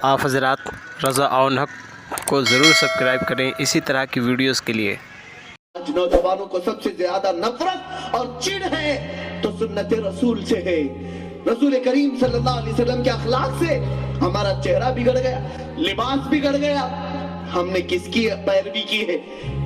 آپ حضرات رضا آون حق کو ضرور سبسکرائب کریں اسی طرح کی ویڈیوز کے لیے۔ آج نوجوانوں کو سب سے زیادہ نفرت اور چڑ ہے تو سنت رسول سے ہے۔ رسول کریم صلی اللہ علیہ وسلم کے اخلاق سے ہمارا چہرہ بگڑ گیا، لباس بگڑ گیا، ہم نے کس کی پیروی کی ہے؟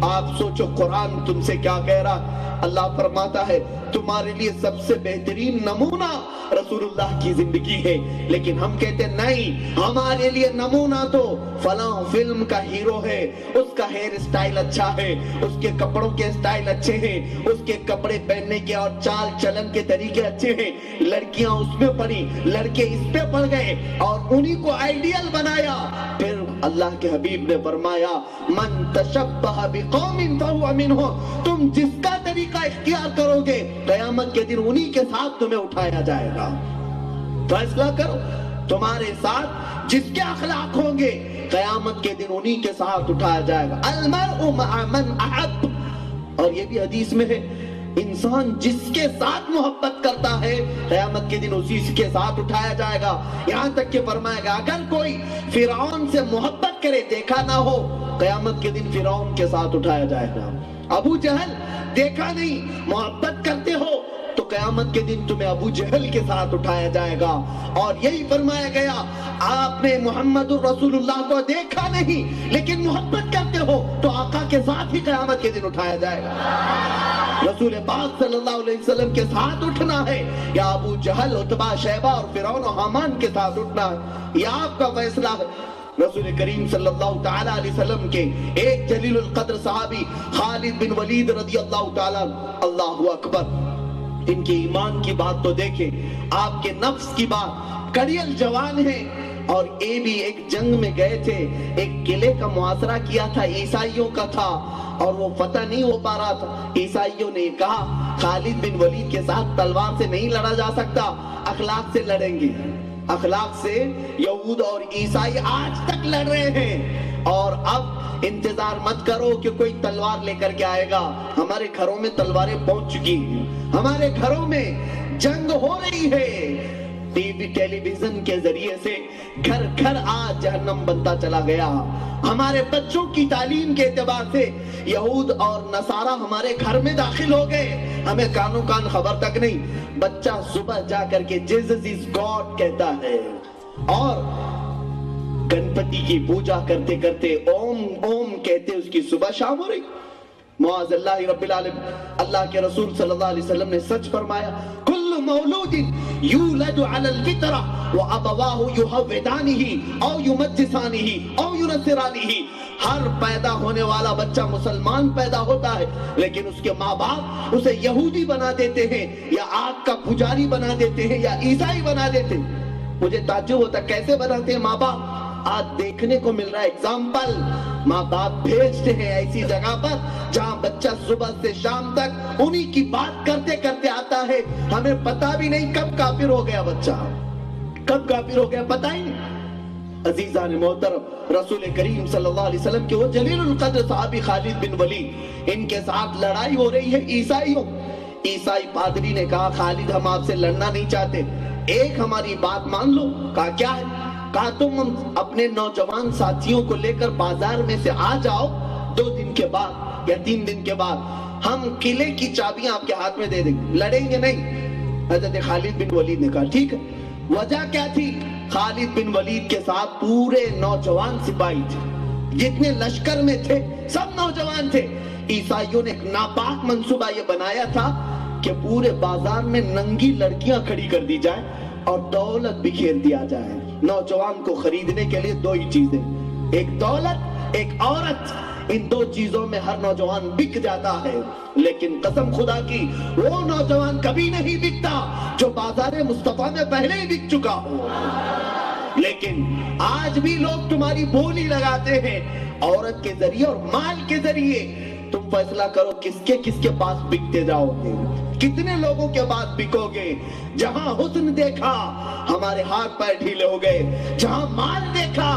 آپ سوچو قرآن تم سے کیا کہہ رہا؟ اللہ فرماتا ہے تمہارے لیے سب سے بہترین نمونہ رسول اللہ کی زندگی ہے، لیکن ہم کہتے ہیں نہیں، ہمارے لیے نمونہ تو فلاں فلم کا ہیرو ہے، اس کا ہیئر سٹائل اچھا ہے، اس کے کپڑوں کے سٹائل اچھے ہیں، اس کے کپڑے پہننے کے اور چال چلن کے طریقے اچھے ہیں، لڑکیاں اس میں پڑی، لڑکے اس پہ پڑ گئے اور انہی کو آئیڈیل بنایا۔ پھر اللہ کے حبیب نے فرمایا من تشبہ بقوم فہو منہم، تم جس کا طریقہ اختیار کرو گے قیامت کے دن انہی کے ساتھ تمہیں اٹھایا جائے گا۔ فیصلہ کرو، تمہارے ساتھ جس کے اخلاق ہوں گے قیامت کے دن انہی کے ساتھ اٹھایا جائے گا۔ المرء مع من احب، اور یہ بھی حدیث میں ہے انسان جس کے ساتھ محبت کرتا ہے قیامت کے دن اسی کے ساتھ اٹھایا جائے گا۔ یہاں تک کہ فرمایا گا اگر کوئی فرعون سے محبت کرے دیکھا نہ ہو قیامت کے دن فرعون کے ساتھ اٹھایا جائے گا۔ ابو جہل دیکھا نہیں، محبت کرتے ہو تو قیامت کے دن تمہیں ابو جہل کے ساتھ اٹھایا جائے گا۔ اور یہی فرمایا گیا آپ نے محمد الرسول اللہ کو دیکھا نہیں لیکن محبت کرتے ہو تو آقا کے ساتھ ہی قیامت کے دن اٹھایا جائے گا۔ رسول پاک صلی اللہ علیہ وسلم کے ساتھ اٹھنا ہے یا ابو جہل، عتبہ، شیبہ اور فرعون و حامان کے ساتھ اٹھنا ہے، یہ آپ کا فیصلہ ہے۔ رسول کریم صلی اللہ تعالیٰ علیہ وسلم کے ایک جلیل القدر صحابی خالد بن ولید رضی اللہ تعالیٰ، اللہ اکبر، ان کے ایمان کی بات تو دیکھیں، آپ کے نفس کی بات، کڑیل جوان ہیں اور یہ بھی ایک جنگ میں گئے تھے، ایک قلعے کا محاصرہ کیا تھا، عیسائیوں کا تھا اور وہ فتح نہیں ہو پا رہا تھا۔ عیسائیوں نے کہا خالد بن ولید کے ساتھ تلوار سے نہیں لڑا جا سکتا، اخلاق سے لڑیں گے۔ اخلاق سے یہود اور عیسائی آج تک لڑ رہے ہیں، اور اب انتظار مت کرو کہ کوئی تلوار لے کر کے آئے گا، ہمارے گھروں میں تلواریں پہنچ چکی ہیں، ہمارے گھروں میں جنگ ہو رہی ہے۔ ٹی وی ٹیلی ویژن کے ذریعے سے گھر گھر آج جہنم بنتا چلا گیا۔ ہمارے بچوں کی تعلیم کے اعتبار سے یہود اور نصارہ ہمارے گھر میں داخل ہو گئے، ہمیں کانوں کان خبر تک نہیں۔ بچہ صبح جا کر کے جیزس از گاڈ کہتا ہے اور گنپتی کی پوجا کرتے کرتے اوم اوم کہتے اس کی صبح شام ہو رہی۔ معاذ اللہ رب العالمین، اللہ کے رسول صلی اللہ علیہ وسلم نے سچ فرمایا کل مولود یولد علی الفطرہ وابواہ یہودانہ او یمجسانہ او ینصرانہ، ہر پیدا ہونے والا بچہ مسلمان پیدا ہوتا ہے لیکن اس کے ماں باپ اسے یہودی بنا دیتے ہیں یا آگ کا پجاری بنا دیتے ہیں یا عیسائی بنا دیتے ہیں۔ مجھے تعجب ہوتا کیسے بناتے ہیں ماں باپ؟ آج دیکھنے کو مل رہا ہے ایگزامپل، ماں باپ بھیجتے ہیں ایسی جگہ پر جہاں بچہ صبح سے شام تک انہی کی بات کرتے کرتے آتا ہے، ہمیں پتا بھی نہیں کب کافر ہو گیا بچہ، کب کافر ہو گیا پتہ ہی نہیں۔ عزیزان محترم، رسول کریم صلی اللہ علیہ وسلم کے وہ جلیل القدر صحابی خالد بن ولید، ان کے ساتھ لڑائی ہو رہی ہے عیسائیوں۔ عیسائی پادری نے کہا خالد ہم آپ سے لڑنا نہیں چاہتے، ایک ہماری بات مان لو۔ کہا کیا ہے؟ کہا تم اپنے نوجوان ساتھیوں کو لے کر بازار میں سے آ جاؤ، 2 دن کے بعد یا 3 دن کے بعد ہم قلعے کی چابیاں آپ کے ہاتھ میں دے دیں گے، لڑیں گے نہیں۔ حضرت خالد بن ولید نے کہا ٹھیک ہے۔ وجہ کیا تھی؟ خالد بن ولید کے ساتھ پورے نوجوان سپاہی تھے، جتنے لشکر میں تھے سب نوجوان تھے۔ عیسائیوں نے ایک ناپاک منصوبہ یہ بنایا تھا کہ پورے بازار میں ننگی لڑکیاں کھڑی کر دی جائیں اور دولت بکھیر دیا جائے۔ نوجوان کو خریدنے کے لیے 2 ہی چیزیں، ایک دولت ایک عورت، ان 2 چیزوں میں ہر نوجوان بک جاتا ہے، لیکن قسم خدا کی وہ نوجوان کبھی نہیں بکتا جو بازار مصطفیٰ میں پہلے ہی بک چکا ہو۔ لیکن آج بھی لوگ تمہاری بولی لگاتے ہیں عورت کے ذریعے اور مال کے ذریعے۔ تم فیصلہ کرو کس کے پاس بکتے جاؤ گے، کتنے لوگوں کے پاس بکو گے۔ جہاں حسن دیکھا ہمارے ہاتھ پیر ڈھیلے ہو گئے، جہاں مال دیکھا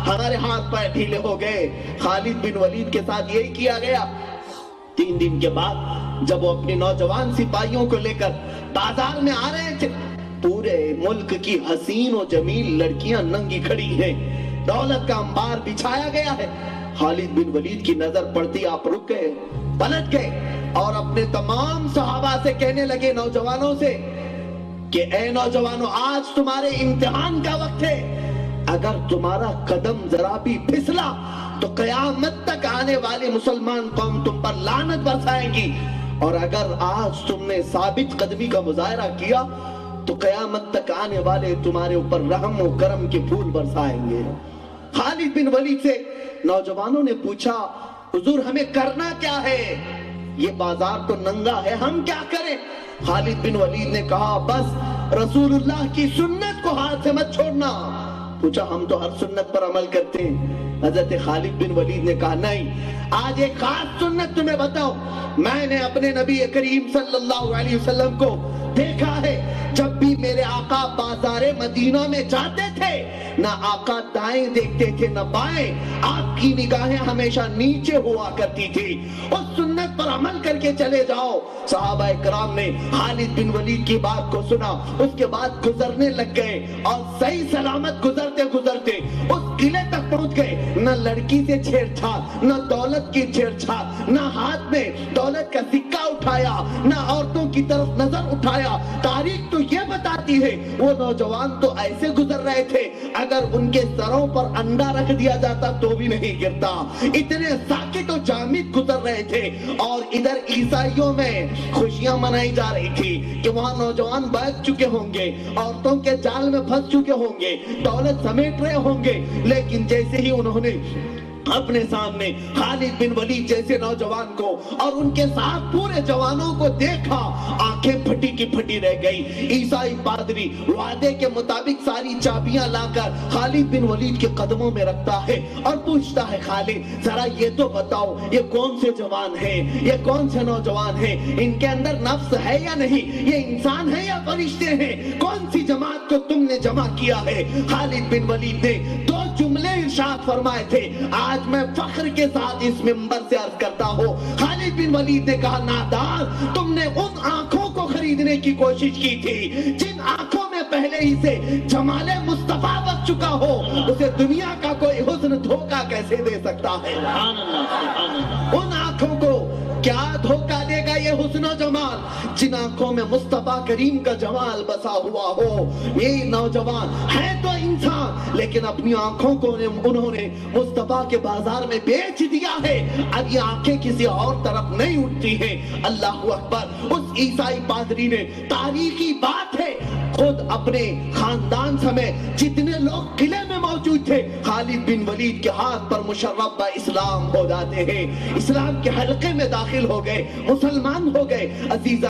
ہمارے ہاتھ پیر ڈھیلے ہو گئے۔ خالد بن ولید کے ساتھ یہی کیا گیا۔ 3 دن کے بعد جب وہ اپنے نوجوان سپاہیوں کو لے کر بازار میں آ رہے تھے، پورے ملک کی حسین و جمیل لڑکیاں ننگی کھڑی ہیں، دولت کا انبار بچھایا گیا ہے۔ خالد بن ولید کی نظر پڑتی آپ رک گئے، پلٹ گئے اور اپنے تمام صحابہ سے کہنے لگے، نوجوانوں سے، کہ اے نوجوانوں، آج تمہارے امتحان کا وقت ہے۔ اگر تمہارا قدم ذرا بھی پھسلا تو قیامت تک آنے والی مسلمان قوم تم پر لعنت برسائے گی، اور اگر آج تم نے ثابت قدمی کا مظاہرہ کیا تو قیامت تک آنے والے تمہارے اوپر رحم و کرم کے پھول برسائیں گے۔ خالد بن ولید سے نوجوانوں نے پوچھا، حضور ہمیں کرنا کیا ہے؟ یہ بازار تو ننگا ہے، ہم کیا کریں؟ خالد بن ولید نے کہا، بس رسول اللہ کی سنت کو ہاتھ سے مت چھوڑنا۔ پوچھا، ہم تو ہر سنت پر عمل کرتے ہیں۔ حضرت خالد بن ولید نے کہا، نہیں، آج ایک خاص سنت تمہیں بتاؤ۔ میں نے اپنے نبی کریم صلی اللہ علیہ وسلم کو دیکھا ہے، جب بھی میرے آقا بازار مدینہ میں جاتے تھے، نہ آقا دائیں دیکھتے تھے نہ بائیں، آپ کی نگاہیں ہمیشہ نیچے ہوا کرتی تھی۔ اس سنت پر عمل کر کے چلے جاؤ۔ صحابہ کرام نے خالد بن ولید کی بات کو سنا، اس کے بعد گزرنے لگ گئے، اور صحیح سلامت گزرتے گزرتے اس قلعے تک پہنچ گئے۔ نہ لڑکی سے چھیڑ چھاڑ، نہ دولت کی چھیڑ چھاڑ، نہ ہاتھ میں دولت کا سکہ اٹھایا، نہ عورتوں کی طرف نظر اٹھایا۔ تاریخ تو یہ بتاتی ہے وہ نوجوان تو ایسے گزر رہے تھے، اگر ان کے سروں پر انڈا رکھ دیا جاتا تو بھی نہیں گرتا، اتنے ساکت و جامد گزر رہے تھے۔ اور ادھر عیسائیوں میں خوشیاں منائی جا رہی تھی کہ وہاں نوجوان بہت چکے ہوں گے، عورتوں کے جال میں پھنس چکے ہوں گے، دولت سمیٹ رہے ہوں گے، لیکن جیسے ہی انہوں نے اپنے سامنے خالد بن ولید جیسے نوجوان کو اور ان کے ساتھ پورے جوانوں کو دیکھا، آنکھیں پھٹی کی پھٹی رہ گئی۔ عیسائی پادری وعدے کے مطابق ساری چابیاں لا کر خالد بن ولید کے قدموں میں رکھتا ہے اور پوچھتا ہے، خالد ذرا یہ تو بتاؤ، یہ کون سے جوان ہیں، یہ کون سے نوجوان ہیں، ان کے اندر نفس ہے یا نہیں، یہ انسان ہے یا فرشتے ہیں، کون سی جماعت کو تم نے جمع کیا ہے؟ خالد بن ولید نے دو جملے ارشاد فرمائے تھے، آج میں فخر کے ساتھ اس منبر سے عرض کرتا ہوں۔ خالد بن ولید نے کہا، نادان، تم نے ان آنکھوں کو خریدنے کی کوشش کی تھی جن آنکھوں میں پہلے ہی سے جمال مصطفیٰ بس چکا ہو، اسے دنیا کا کوئی حسن دھوکہ کیسے دے سکتا ہے؟ ان آنکھوں کو کیا دھوکہ دے گا یہ حسن و جمال جن آنکھوں میں مصطفیٰ کریم کا جمال بسا ہوا ہو؟ یہ نوجوان ہے تو انسان، لیکن اپنی آنکھوں کو انہوں نے مصطفیٰ کے بازار میں بیچ دیا ہے۔ اب یہ آنکھیں کسی اور طرف نہیں اٹھتی ہیں۔ اللہ اکبر! اس عیسائی پادری نے، تاریخی بات ہے، خود اپنے خاندان سمیت جتنے لوگ قلعے میں موجود تھے، خالد بن ولید کے ہاتھ پر مشرف اسلام ہو جاتے ہیں، اسلام کے حلقے میں داخل ہو گئے، مسلمان ہو گئے۔ عزیزہ